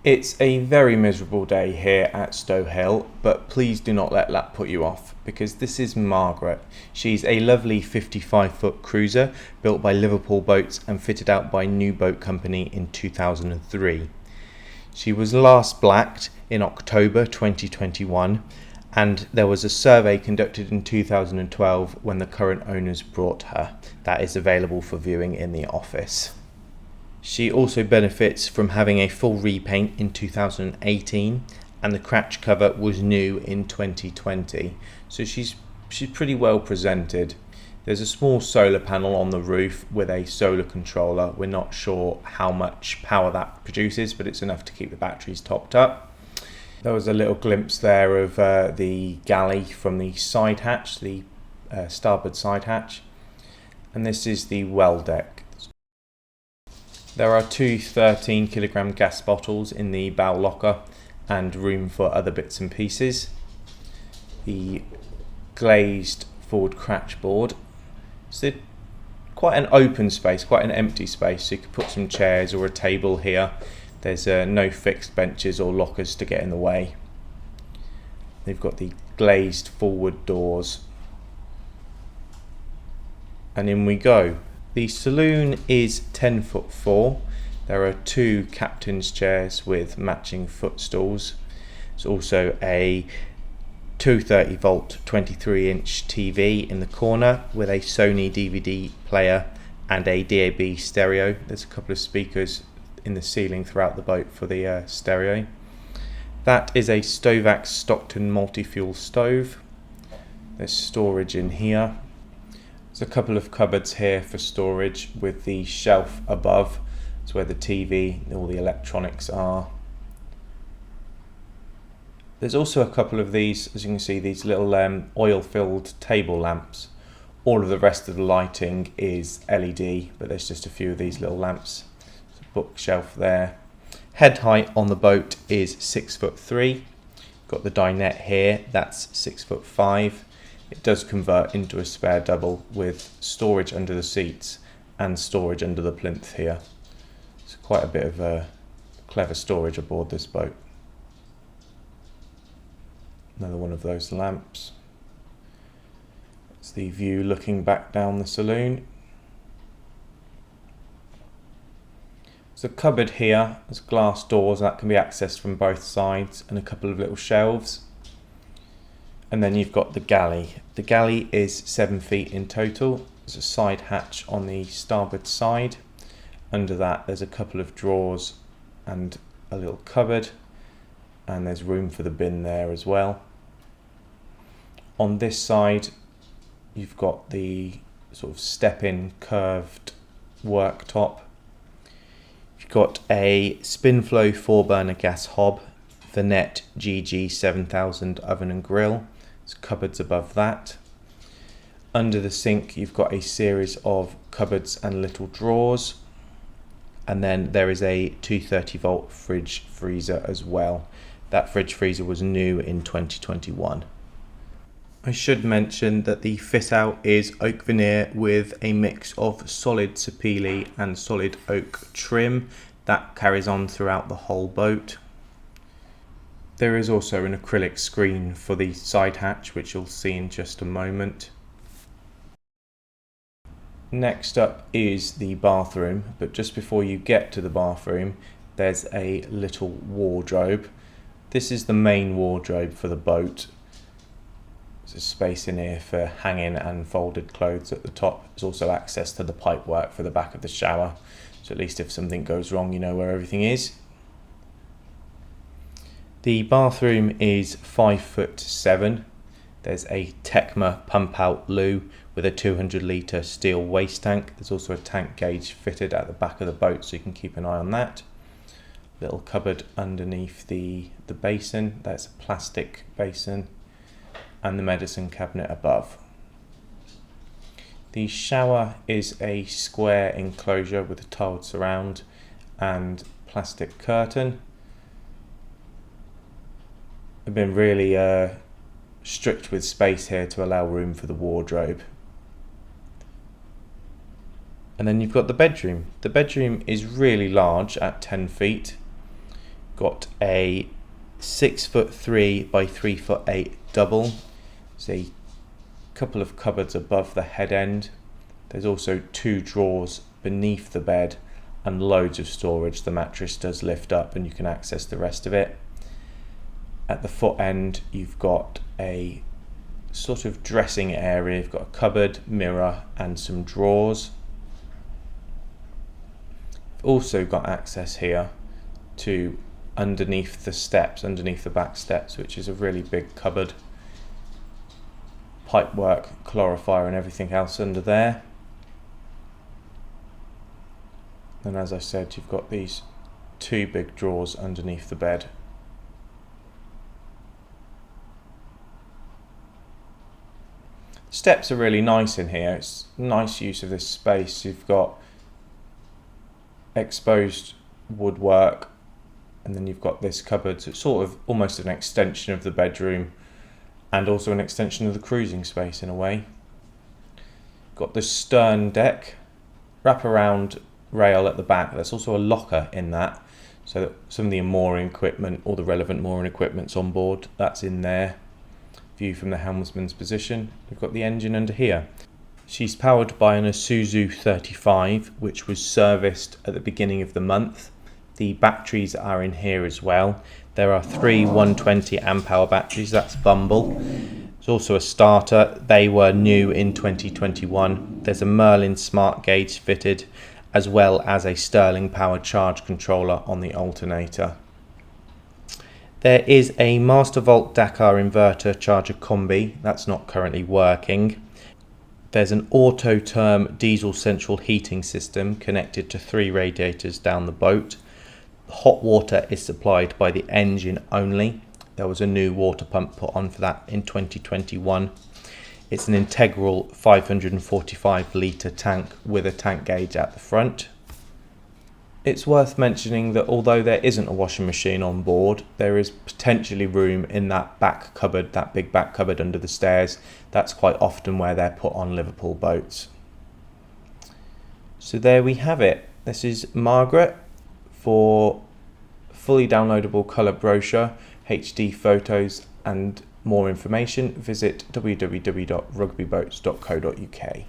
It's a very miserable day here at Stow Hill, but please do not let that put you off, because this is Margaret. She's a lovely 55-foot cruiser built by Liverpool Boats and fitted out by New Boat Company in 2003. She was last blacked in October 2021, and there was a survey conducted in 2012 when the current owners brought her. That is available for viewing in the office. She also benefits from having a full repaint in 2018, and the cratch cover was new in 2020, so she's pretty well presented. There's a small solar panel on the roof with a solar controller. We're not sure how much power that produces, but it's enough to keep the batteries topped up. There was a little glimpse there of the galley from the side hatch, the starboard side hatch, and this is the well deck. There are two 13kg gas bottles in the bow locker and room for other bits and pieces. The glazed forward cratch board. So quite an open space, quite an empty space, so you could put some chairs or a table here. There's no fixed benches or lockers to get in the way. They've got the glazed forward doors. And in we go. The saloon is 10'4". There are two captain's chairs with matching footstools. There's also a 230 volt 23-inch TV in the corner with a Sony DVD player and a DAB stereo. There's a couple of speakers in the ceiling throughout the boat for the stereo. That is a Stovax Stockton multi-fuel stove. There's storage in here. There's a couple of cupboards here for storage with the shelf above. It's where the TV and all the electronics are. There's also a couple of these, as you can see, these little oil-filled table lamps. All of the rest of the lighting is LED, but there's just a few of these little lamps. There's a bookshelf there. Head height on the boat is 6'3". Got the dinette here, that's 6'5". It does convert into a spare double with storage under the seats and storage under the plinth here. It's quite a bit of clever storage aboard this boat. Another one of those lamps. It's the view looking back down the saloon. There's a cupboard here, there's glass doors that can be accessed from both sides, and a couple of little shelves. And then you've got the galley. The galley is 7 feet in total. There's a side hatch on the starboard side. Under that there's a couple of drawers and a little cupboard, and there's room for the bin there as well. On this side you've got the sort of step-in curved worktop. You've got a Spinflow 4-burner gas hob, Vanette GG 7000 oven and grill. There's cupboards above that. Under the sink you've got a series of cupboards and little drawers, and then there is a 230 volt fridge freezer as well. That fridge freezer was new in 2021. I should mention that the fit out is oak veneer with a mix of solid sapele and solid oak trim. That carries on throughout the whole boat. There is also an acrylic screen for the side hatch, which you'll see in just a moment. Next up is the bathroom, but just before you get to the bathroom there's a little wardrobe. This is the main wardrobe for the boat. There's a space in here for hanging and folded clothes at the top. There's also access to the pipework for the back of the shower, so at least if something goes wrong you know where everything is. The bathroom is 5'7". There's a Tecma pump out loo with a 200 litre steel waste tank. There's also a tank gauge fitted at the back of the boat, so you can keep an eye on that. Little cupboard underneath the basin, that's a plastic basin, and the medicine cabinet above. The shower is a square enclosure with a tiled surround and plastic curtain. I've been really strict with space here to allow room for the wardrobe. And then you've got the bedroom. The bedroom is really large at 10 feet. Got a 6'3" by 3'8" double. There's a couple of cupboards above the head end. There's also 2 drawers beneath the bed and loads of storage. The mattress does lift up and you can access the rest of it. At the foot end, you've got a sort of dressing area. You've got a cupboard, mirror and some drawers. You've also got access here to underneath the steps, underneath the back steps, which is a really big cupboard. Pipework, calorifier and everything else under there. And as I said, you've got these 2 big drawers underneath the bed. Steps are really nice in here. It's nice use of this space. You've got exposed woodwork, and then you've got this cupboard. So it's sort of almost an extension of the bedroom and also an extension of the cruising space in a way. Got the stern deck, wraparound rail at the back. There's also a locker in that, so that some of the mooring equipment, all the relevant mooring equipment's on board. That's in there. View from the helmsman's position. We've got the engine under here. She's powered by an Isuzu 35, which was serviced at the beginning of the month. The batteries are in here as well. There are 3 120 amp hour batteries. That's Bumble. There's also a starter. They were new in 2021. There's a Merlin smart gauge fitted, as well as a Sterling powered charge controller on the alternator. There is a Master Volt Dakar inverter charger combi. That's not currently working. There's an auto-term diesel central heating system connected to 3 radiators down the boat. Hot water is supplied by the engine only. There was a new water pump put on for that in 2021. It's an integral 545 litre tank with a tank gauge at the front. It's worth mentioning that although there isn't a washing machine on board, there is potentially room in that back cupboard, that big back cupboard under the stairs. That's quite often where they're put on Liverpool boats. So there we have it. This is Margaret. For fully downloadable colour brochure, HD photos and more information, visit www.rugbyboats.co.uk.